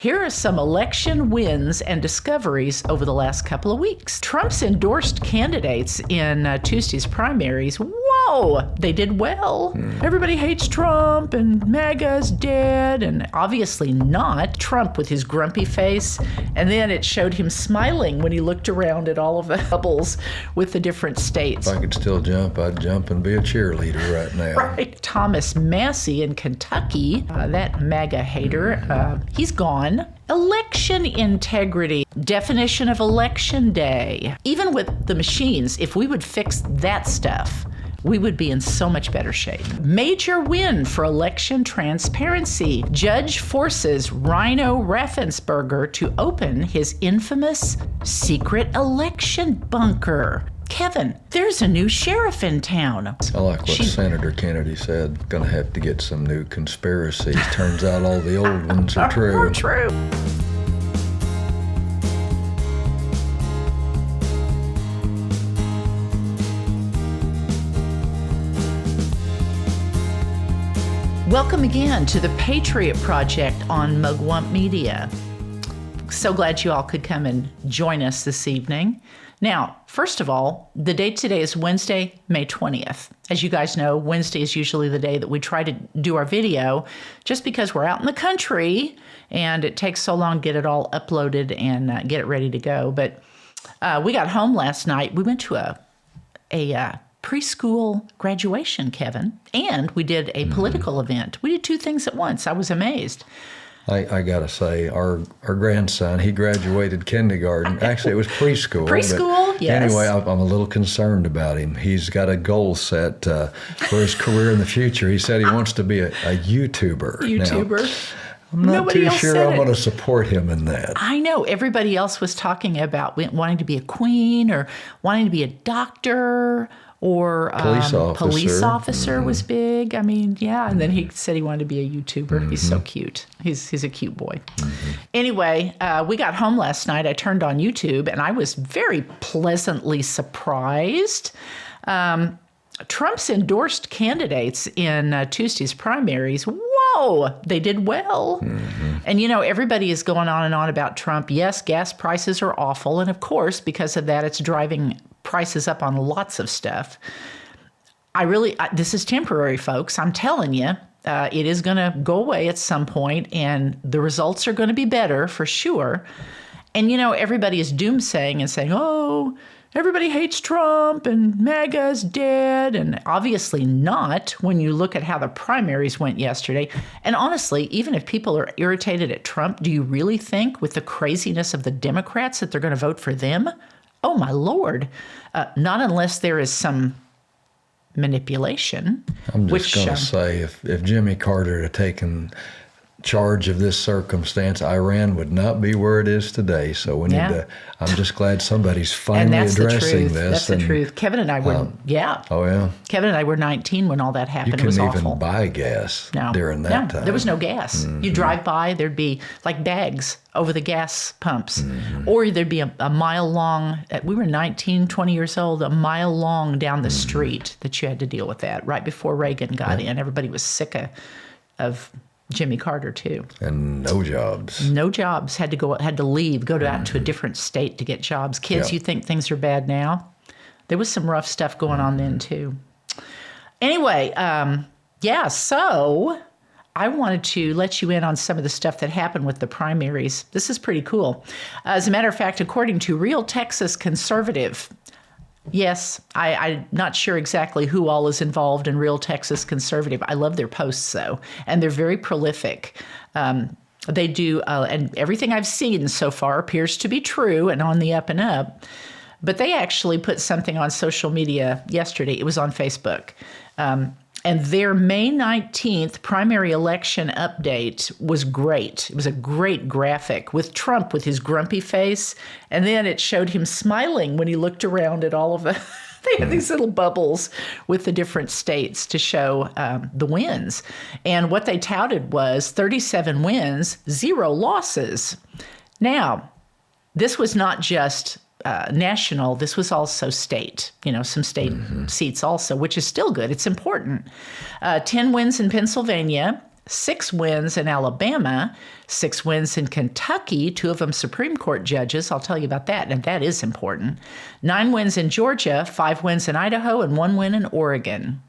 Here are some election wins and discoveries over the last couple of weeks. Trump's endorsed candidates in Tuesday's primaries, whoa, they did well. Everybody hates Trump and MAGA's dead, and obviously not. Trump with his grumpy face, and then it showed him smiling when he looked around at all of the bubbles with the different states. If I could still jump, I'd jump and be a cheerleader right now. Right. Thomas Massey in Kentucky, that MAGA hater, he's gone. Election integrity. Definition of election day. Even with the machines, if we would fix that stuff, we would be in so much better shape. Major win for election transparency. Judge forces Rhino Raffensperger to open his infamous secret election bunker. Kevin, there's a new sheriff in town. I like what Senator Kennedy said. Gonna have to get some new conspiracies. Turns out all the old ones are true. Are true. Welcome again to the Patriot Project on Mugwump Media. So glad you all could come and join us this evening. Now, first of all, the date today is Wednesday, May 20th. As you guys know, Wednesday is usually the day that we try to do our video just because we're out in the country and it takes so long to get it all uploaded and get it ready to go. But we got home last night. We went to a preschool graduation, Kevin, and we did a political event. We did two things at once. I was amazed. I gotta say, our grandson, he graduated kindergarten. Actually, it was preschool. Preschool, yes. Anyway, I'm a little concerned about him. He's got a goal set for his career in the future. He said he wants to be a YouTuber. YouTuber. Now, I'm not too sure I'm going to support him in that. I know. Everybody else was talking about wanting to be a queen or wanting to be a doctor or police officer was big. I mean, yeah. And then he said he wanted to be a YouTuber. He's so cute. He's a cute boy. Anyway, we got home last night. I turned on YouTube, and I was very pleasantly surprised. Trump's endorsed candidates in Tuesday's primaries, whoa, they did well. And, you know, everybody is going on and on about Trump. Yes, gas prices are awful. And, of course, because of that, it's driving prices up on lots of stuff. This is temporary, folks. I'm telling you, it is going to go away at some point, and the results are going to be better for sure. And, you know, everybody is doomsaying and saying, oh, everybody hates Trump and MAGA's dead. And obviously not when you look at how the primaries went yesterday. And honestly, even if people are irritated at Trump, do you really think with the craziness of the Democrats that they're going to vote for them? Oh, my Lord. Not unless there is some manipulation. I'm just going to say, if Jimmy Carter had taken charge of this circumstance, Iran would not be where it is today. So we need to, I'm just glad somebody's finally addressing this. That's the truth. Kevin and I were, Oh, yeah. Kevin and I were 19 when all that happened. You It was couldn't awful. even buy gas during that time. There was no gas. You drive by, there'd be like bags over the gas pumps. Or there'd be a mile long, we were 19, 20 years old, a mile long down the street that you had to deal with that. Right before Reagan got in, everybody was sick of Jimmy Carter too. And no jobs. No jobs. Had to leave, go out to a different state to get jobs. Kids, you think things are bad now? There was some rough stuff going on then too. Anyway, so I wanted to let you in on some of the stuff that happened with the primaries. This is pretty cool. As a matter of fact, according to Real Texas Conservative, yes, I'm not sure exactly who all is involved in Real Texas Conservative. I love their posts, though, and they're very prolific. They do, and everything I've seen so far appears to be true and on the up and up. But they actually put something on social media yesterday. It was on Facebook. And their May 19th primary election update was great. It was a great graphic with Trump with his grumpy face. And then it showed him smiling when he looked around at all of the, they had these little bubbles with the different states to show the wins. And what they touted was 37 wins, 0 losses. Now, this was not just national, this was also state, some state seats also, which is still good. It's important. 10 wins in Pennsylvania, 6 wins in Alabama, 6 wins in Kentucky, 2 of them Supreme Court judges. I'll tell you about that, and that is important. 9 wins in Georgia, 5 wins in Idaho, and 1 win in Oregon.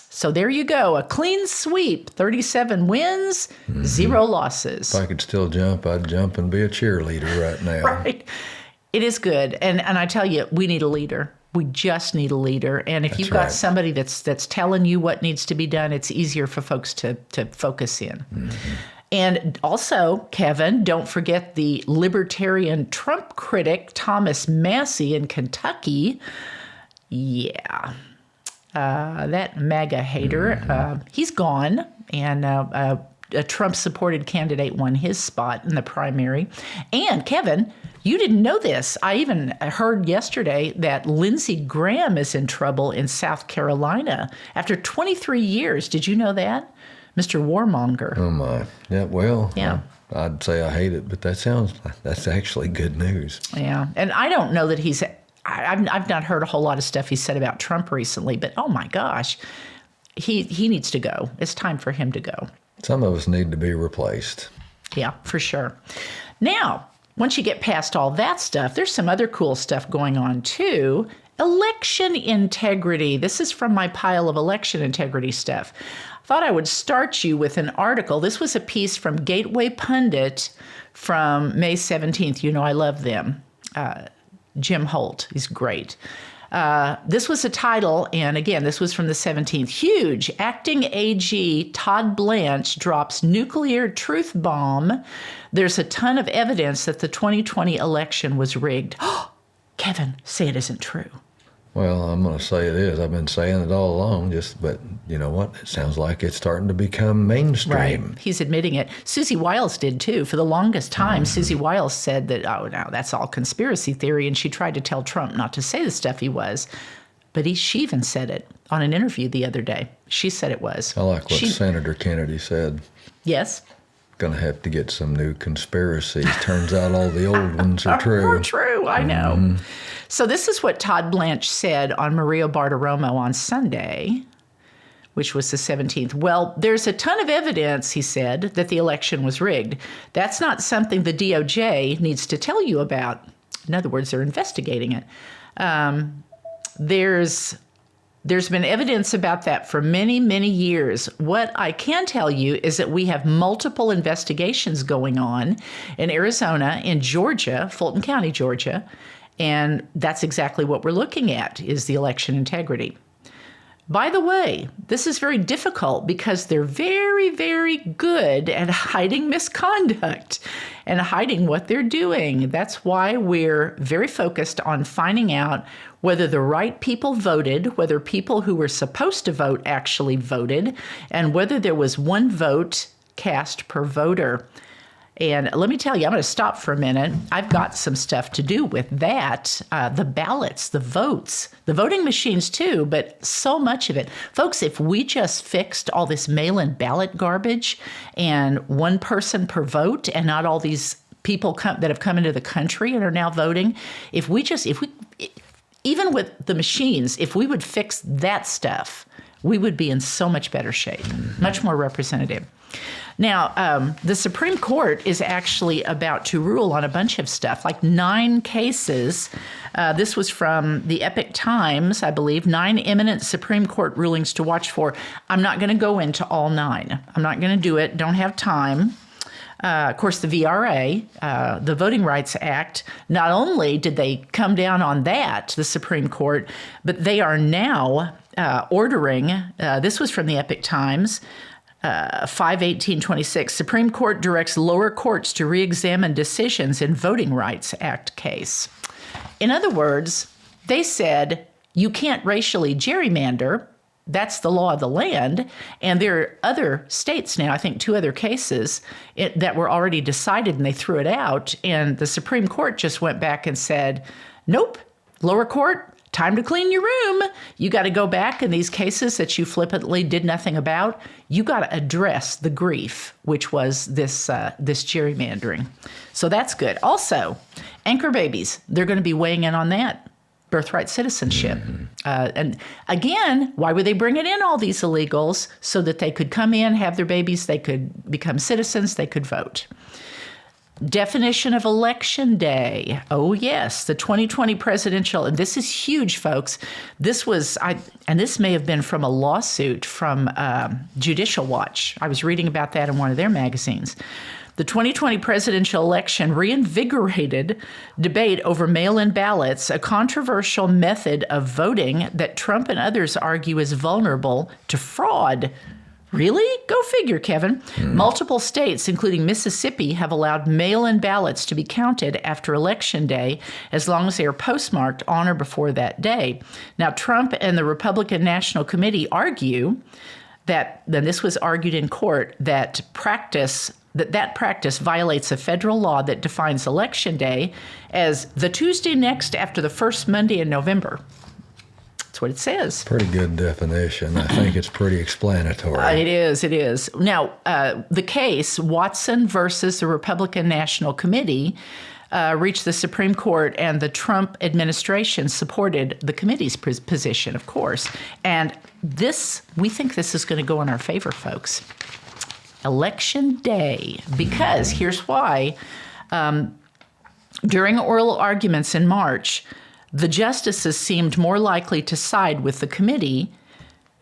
So there you go, a clean sweep, 37 wins, 0 losses. If I could still jump, I'd jump and be a cheerleader right now. Right. It is good. And I tell you, we need a leader. We just need a leader. And if you've got somebody that's telling you what needs to be done, it's easier for folks to focus in. And also, Kevin, don't forget the libertarian Trump critic, Thomas Massey in Kentucky. Yeah. That MAGA hater, he's gone. And a Trump-supported candidate won his spot in the primary. And, Kevin, you didn't know this. I even heard yesterday that Lindsey Graham is in trouble in South Carolina after 23 years. Did you know that? Mr. Warmonger. Oh, my. Yeah, well, yeah. I'd say I hate it, but that's actually good news. Yeah, and I don't know that I've not heard a whole lot of stuff he said about Trump recently, but oh my gosh, he needs to go. It's time for him to go. Some of us need to be replaced. Yeah, for sure. Now, once you get past all that stuff, there's some other cool stuff going on too. Election integrity. This is from my pile of election integrity stuff. I thought I would start you with an article. This was a piece from Gateway Pundit from May 17th. You know I love them. Jim Holt. He's great. This was a title, and again, this was from the 17th. Huge. Acting AG Todd Blanche drops nuclear truth bomb. There's a ton of evidence that the 2020 election was rigged. Kevin, say it isn't true. Well, I'm going to say it is. I've been saying it all along, but you know what? It sounds like it's starting to become mainstream. Right. He's admitting it. Susie Wiles did too. For the longest time, Susie Wiles said that, oh, no, that's all conspiracy theory, and she tried to tell Trump not to say the stuff he was. But she even said it on an interview the other day. She said it was. I like what Senator Kennedy said. Yes. Going to have to get some new conspiracies. Turns out all the old ones are true. Are true, I know. So this is what Todd Blanche said on Maria Bartiromo on Sunday, which was the 17th. Well, there's a ton of evidence, he said, that the election was rigged. That's not something the DOJ needs to tell you about. In other words, they're investigating it. There's been evidence about that for many, many years. What I can tell you is that we have multiple investigations going on in Arizona, in Georgia, Fulton County, Georgia, and that's exactly what we're looking at, is the election integrity. By the way, this is very difficult because they're very, very good at hiding misconduct and hiding what they're doing. That's why we're very focused on finding out whether the right people voted, whether people who were supposed to vote actually voted, and whether there was one vote cast per voter. And let me tell you, I'm going to stop for a minute. I've got some stuff to do with that. The ballots, the votes, the voting machines too, but so much of it. Folks, if we just fixed all this mail-in ballot garbage and one person per vote and not all these people that have come into the country and are now voting, even with the machines, if we would fix that stuff, we would be in so much better shape, much more representative. Now, the Supreme Court is actually about to rule on a bunch of stuff, like 9 cases. This was from the Epoch Times, I believe, 9 imminent Supreme Court rulings to watch for. I'm not going to go into all 9. I'm not going to do it. Don't have time. Of course, the VRA, the Voting Rights Act, not only did they come down on that, the Supreme Court, but they are now ordering, this was from the Epoch Times, 5/18/26, Supreme Court directs lower courts to re-examine decisions in Voting Rights Act case. In other words, they said you can't racially gerrymander. That's the law of the land. And there are other states now, I think 2 other cases that were already decided, and they threw it out. And the Supreme Court just went back and said, nope, lower court, time to clean your room. You got to go back in these cases that you flippantly did nothing about. You got to address the grief, which was this gerrymandering. So that's good. Also, anchor babies, they're going to be weighing in on that. birthright citizenship. And again, why would they bring in all these illegals? So that they could come in, have their babies, they could become citizens, they could vote. Definition of election day. Oh, yes, the 2020 presidential, and this is huge, folks. This was, and this may have been from a lawsuit from Judicial Watch. I was reading about that in one of their magazines. The 2020 presidential election reinvigorated debate over mail-in ballots, a controversial method of voting that Trump and others argue is vulnerable to fraud. Really? Go figure, Kevin. Multiple states, including Mississippi, have allowed mail-in ballots to be counted after Election Day as long as they are postmarked on or before that day. Now, Trump and the Republican National Committee argue that, then this was argued in court, that practice violates a federal law that defines Election Day as the Tuesday next after the first Monday in November. That's what it says. Pretty good definition. I think it's pretty explanatory. It is. Now, the case, Watson versus the Republican National Committee, reached the Supreme Court, and the Trump administration supported the committee's position, of course. And we think this is going to go in our favor, folks. Election Day, because here's why. During oral arguments in March, the justices seemed more likely to side with the committee.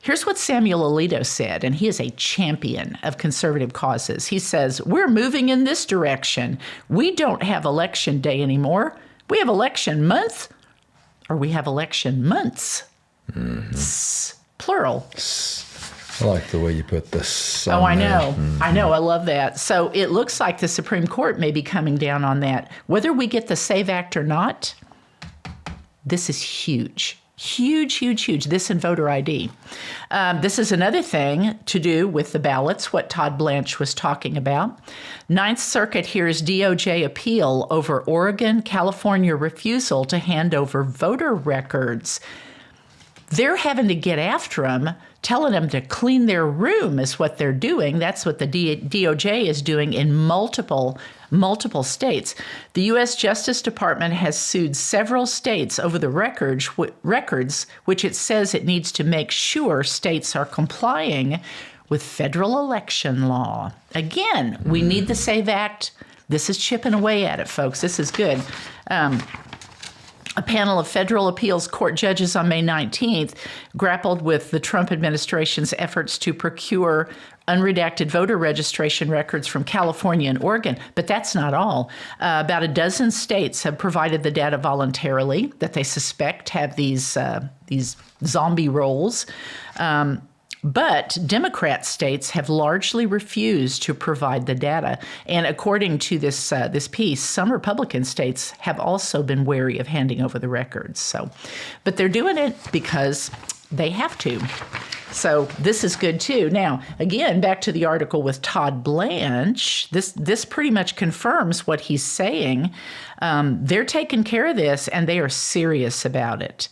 Here's what Samuel Alito said, and he is a champion of conservative causes. He says, "We're moving in this direction. We don't have Election Day anymore. We have election month, or we have election months." Plural. I like the way you put this. Oh, I know. I know. I love that. So it looks like the Supreme Court may be coming down on that. Whether we get the SAVE Act or not, this is huge. Huge. This and voter ID. This is another thing to do with the ballots, what Todd Blanche was talking about. Ninth Circuit hears DOJ appeal over Oregon, California refusal to hand over voter records. They're having to get after them, telling them to clean their room is what they're doing. That's what the DOJ is doing in multiple states. The U.S. Justice Department has sued several states over the records, which it says it needs to make sure states are complying with federal election law. Again, we need the SAVE Act. This is chipping away at it, folks. This is good. A panel of federal appeals court judges on May 19th grappled with the Trump administration's efforts to procure unredacted voter registration records from California and Oregon. But that's not all. About a dozen states have provided the data voluntarily that they suspect have these zombie rolls. But Democrat states have largely refused to provide the data. And according to this piece, some Republican states have also been wary of handing over the records. But they're doing it because they have to. So this is good too. Now, again, back to the article with Todd Blanche. This pretty much confirms what he's saying. They're taking care of this, and they are serious about it.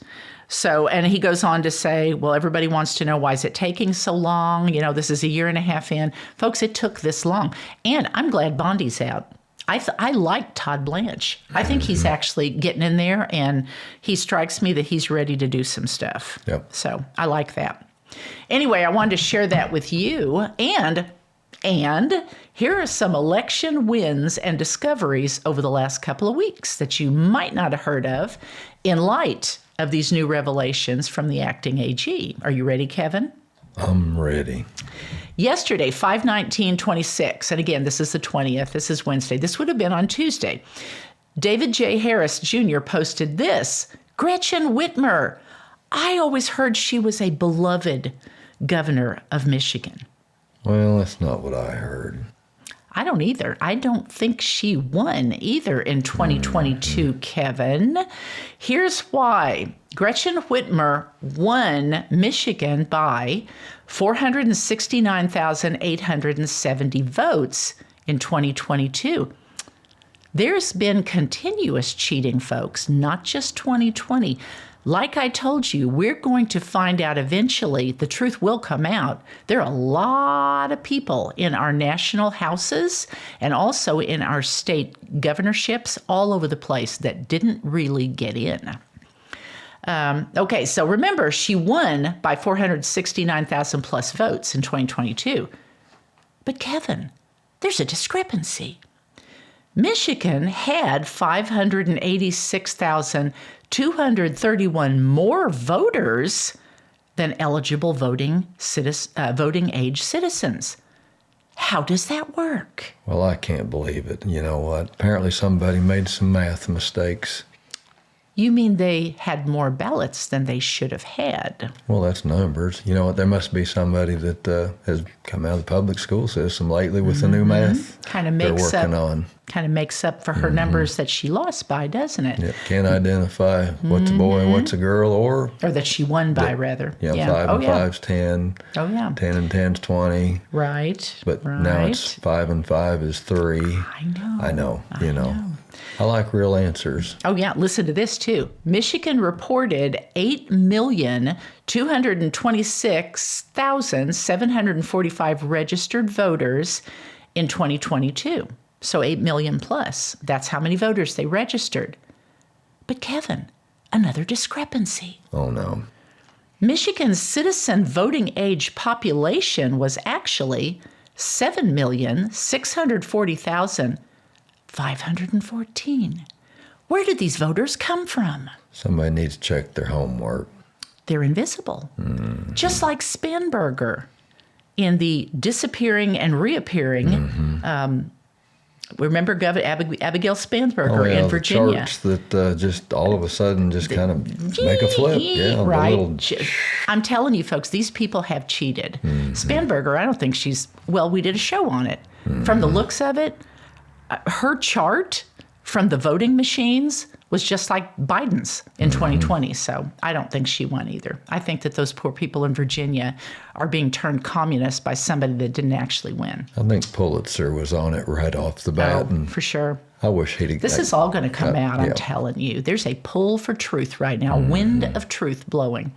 So, and he goes on to say, well, everybody wants to know, why is it taking so long? You know, this is a year and a half in. Folks, it took this long. And I'm glad Bondi's out. I like Todd Blanche. I think he's actually getting in there, and he strikes me that he's ready to do some stuff. Yep. So I like that. Anyway, I wanted to share that with you. And here are some election wins and discoveries over the last couple of weeks that you might not have heard of in light of these new revelations from the acting AG. Are you ready, Kevin? I'm ready. Yesterday, 5/19/26, and again, this is the 20th, this is Wednesday, this would have been on Tuesday, David J. Harris Jr. posted this: Gretchen Whitmer. I always heard she was a beloved governor of Michigan. Well, that's not what I heard. I don't either. I don't think she won either in 2022, Kevin. Here's why. Gretchen Whitmer won Michigan by 469,870 votes in 2022. There's been continuous cheating, folks, not just 2020. Like I told you, we're going to find out eventually. The truth will come out. There are a lot of people in our national houses and also in our state governorships all over the place that didn't really get in. Okay, so remember, she won by 469,000 plus votes in 2022. But Kevin, there's a discrepancy. Michigan had 586,231 more voters than eligible voting age citizens. How does that work? Well, I can't believe it. You know what? Apparently somebody made some math mistakes. You mean they had more ballots than they should have had? Well, that's numbers. You know what? There must be somebody that has come out of the public school system lately with the new math kind of makes up for her numbers that she lost by, doesn't it? Yeah. Can't identify what's a boy and what's a girl, or that she won by, rather. Yeah, 5 and 5's 10. Oh, yeah. 10 and 10's 20. Right. But now it's 5 and 5 is 3. I know. You know. I like real answers. Oh, yeah. Listen to this, too. Michigan reported 8,226,745 registered voters in 2022. So 8 million plus. That's how many voters they registered. But Kevin, another discrepancy. Oh, no. Michigan's citizen voting age population was actually 7,640,514. Where did these voters come from? Somebody needs to check their homework. They're invisible. Just like Spanberger in the disappearing and reappearing. Remember Abigail Spanberger in Virginia? Charts that just all of a sudden just kind of make a flip. Yeah, right. I'm telling you, folks, these people have cheated. Spanberger, I don't think we did a show on it. From the looks of it, her chart from the voting machines was just like Biden's in 2020. So I don't think she won either. I think that those poor people in Virginia are being turned communist by somebody that didn't actually win. I think Pulitzer was on it right off the bat. For sure. I wish he'd... This is all going to come out, I'm telling you. There's a pull for truth right now, wind of truth blowing.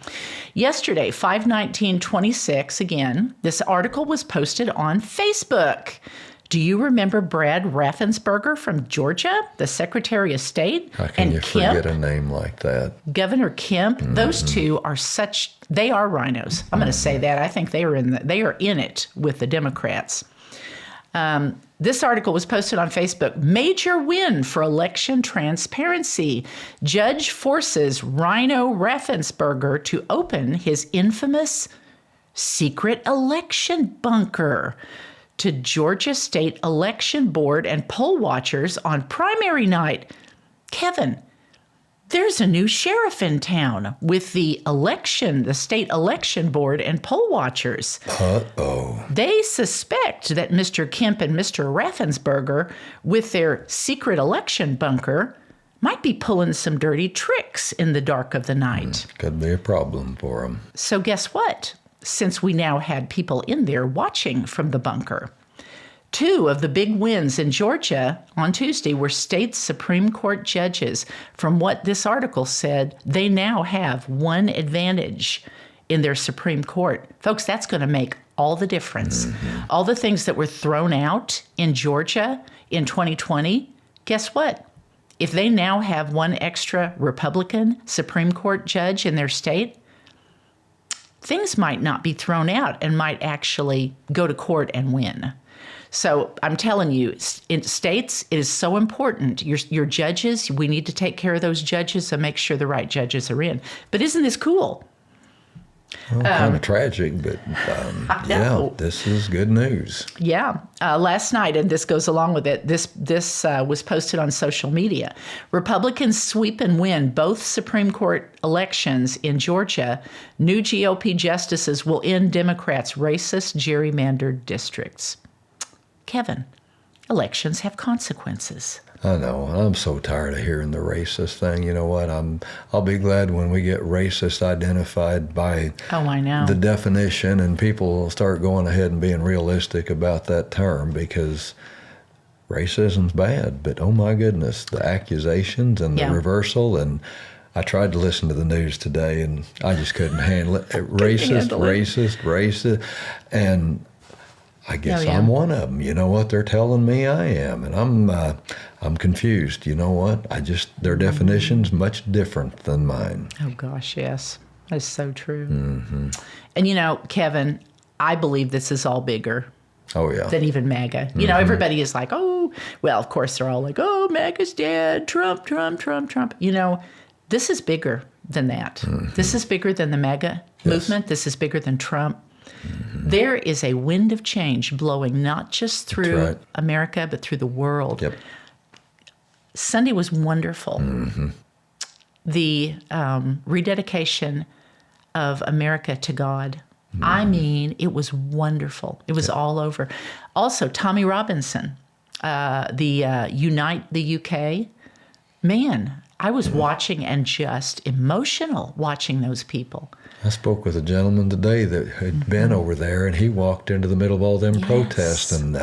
Yesterday, 5/19/26, again, this article was posted on Facebook. Do you remember Brad Raffensperger from Georgia, the Secretary of State? How can you forget a name like that? Governor Kemp. Those two are they are rhinos. I'm going to say that. I think they are in it with the Democrats. This article was posted on Facebook. Major win for election transparency. Judge forces Rhino Raffensperger to open his infamous secret election bunker to Georgia State Election Board and poll watchers on primary night. Kevin, there's a new sheriff in town with the State Election Board and poll watchers. Uh-oh. They suspect that Mr. Kemp and Mr. Raffensperger, with their secret election bunker, might be pulling some dirty tricks in the dark of the night. Could be a problem for them. So guess what? Since we now had people in there watching from the bunker. 2 of the big wins in Georgia on Tuesday were state Supreme Court judges. From what this article said, they now have one advantage in their Supreme Court. Folks, that's going to make all the difference. All the things that were thrown out in Georgia in 2020, guess what? If they now have one extra Republican Supreme Court judge in their state, things might not be thrown out and might actually go to court and win. So I'm telling you, in states, it is so important. Your judges, we need to take care of those judges and make sure the right judges are in. But isn't this cool? Well, kind of tragic, but yeah, this is good news. Yeah. Last night, and this goes along with it, this was posted on social media. Republicans sweep and win both Supreme Court elections in Georgia. New GOP justices will end Democrats' racist gerrymandered districts. Kevin, elections have consequences. I know. I'm so tired of hearing the racist thing. You know what? I'll be glad when we get racist identified by the definition, and people will start going ahead and being realistic about that term, because racism's bad. But oh my goodness, the accusations and the reversal. And I tried to listen to the news today, and I just couldn't handle it. Racist. And I guess I'm one of them. You know what? They're telling me I am. And I'm confused. You know what? Their definition's much different than mine. Oh, gosh, yes. That's so true. Mm-hmm. And, Kevin, I believe this is all bigger. Oh, yeah. Than even MAGA. Everybody is like, oh, well, of course, they're all like, oh, MAGA's dead. Trump, Trump, Trump, Trump. This is bigger than that. Mm-hmm. This is bigger than the MAGA movement. This is bigger than Trump. Mm-hmm. There is a wind of change blowing not just through America, but through the world. Yep. Sunday was wonderful. Mm-hmm. The rededication of America to God. Mm-hmm. I mean, it was wonderful. It was all over. Also, Tommy Robinson, the Unite the UK. Man, I was watching and just emotional watching those people. I spoke with a gentleman today that had been over there, and he walked into the middle of all them protests. And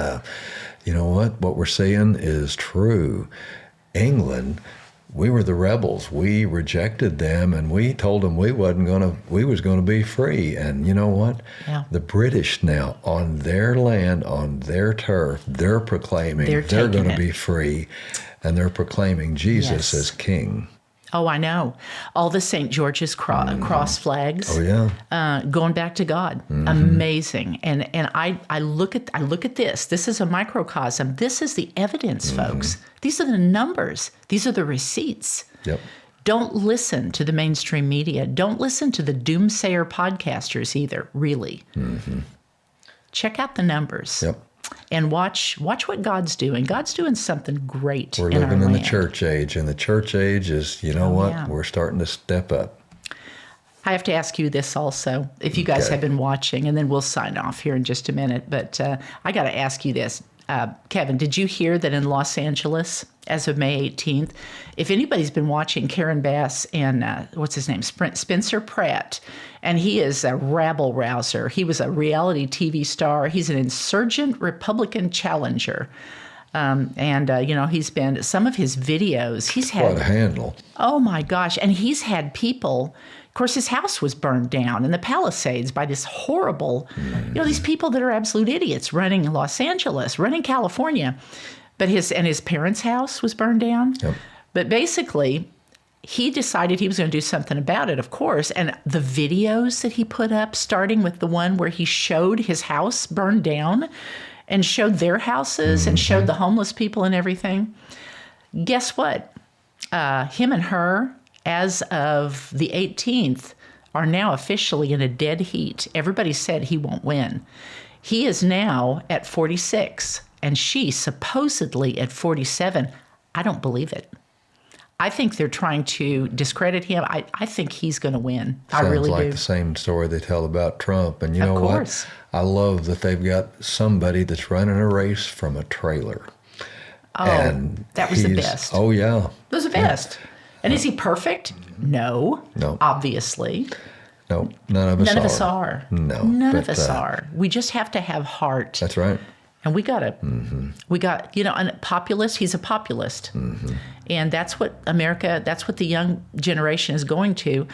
you know what? What we're seeing is true. England, we were the rebels. We rejected them, and we told them we was going to be free. And you know what? Yeah. The British now, on their land, on their turf, they're proclaiming they're going to be free, and they're proclaiming Jesus as king. Oh, I know. All the St. George's cross flags. Oh, yeah. Going back to God. Mm-hmm. Amazing. And I look at this. This is a microcosm. This is the evidence, folks. These are the numbers. These are the receipts. Yep. Don't listen to the mainstream media. Don't listen to the doomsayer podcasters either, really. Mm-hmm. Check out the numbers. Yep. And watch what God's doing. God's doing something great in our land. We're living in the church age, and the church age is, we're starting to step up. I have to ask you this also, if you guys have been watching, and then we'll sign off here in just a minute. But I got to ask you this. Kevin, did you hear that in Los Angeles, as of May 18th, if anybody's been watching Karen Bass and, what's his name, Spencer Pratt, and he is a rabble-rouser. He was a reality TV star. He's an insurgent Republican challenger. He's been, some of his videos, he's had... Quite a handle. Oh, my gosh. And he's had people... Of course, his house was burned down in the Palisades by this horrible, these people that are absolute idiots running Los Angeles, running California. But his parents' house was burned down. Yep. But basically, he decided he was going to do something about it, of course. And the videos that he put up, starting with the one where he showed his house burned down and showed their houses and showed the homeless people and everything. Guess what? Him and her, as of the 18th, are now officially in a dead heat. Everybody said he won't win. He is now at 46, and she supposedly at 47. I don't believe it. I think they're trying to discredit him. I think he's going to win. I really do. Sounds like the same story they tell about Trump. And you know what? I love that they've got somebody that's running a race from a trailer. Oh, and that was the best. Oh, yeah. It was the best. And is he perfect? No. Obviously. No, none of us are. No. None of us are. We just have to have heart. That's right. And we got a populist, he's a populist. Mm-hmm. And that's what that's what the young generation is going to.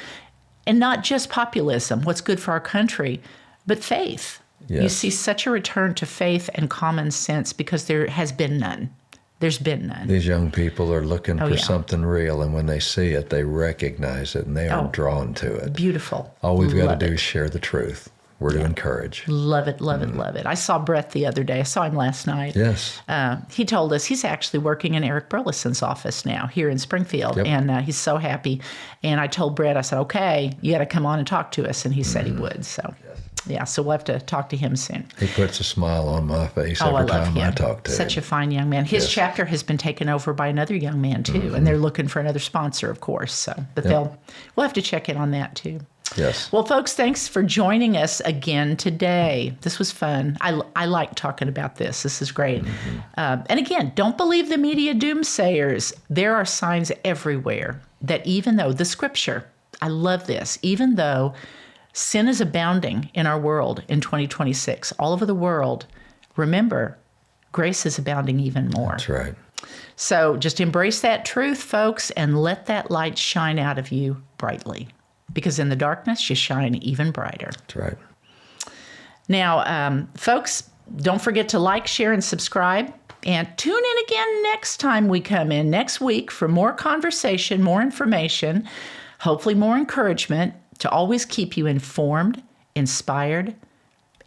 And not just populism, what's good for our country, but faith. Yes. You see such a return to faith and common sense because there has been none. There's been none. These young people are looking for something real, and when they see it, they recognize it, and they are drawn to it. Beautiful. All we've got to do is share the truth. We're to encourage. Love it, love it, love it. I saw Brett the other day. I saw him last night. Yes. He told us he's actually working in Eric Burleson's office now here in Springfield, and he's so happy. And I told Brett, I said, okay, you got to come on and talk to us, and he said he would, so... Yeah, so we'll have to talk to him soon. He puts a smile on my face every time I talk to him. Such a fine young man. His chapter has been taken over by another young man, too, and they're looking for another sponsor, of course. So, but we'll have to check in on that, too. Yes. Well, folks, thanks for joining us again today. This was fun. I like talking about this. This is great. And again, don't believe the media doomsayers. There are signs everywhere that even though the scripture, I love this, even though sin is abounding in our world in 2026, all over the world, remember, grace is abounding even more. That's right. So just embrace that truth, folks, and let that light shine out of you brightly. Because in the darkness, you shine even brighter. That's right. Now, folks, don't forget to like, share, and subscribe. And tune in again next time we come in next week for more conversation, more information, hopefully more encouragement to always keep you informed, inspired,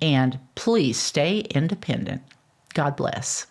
and please stay independent. God bless.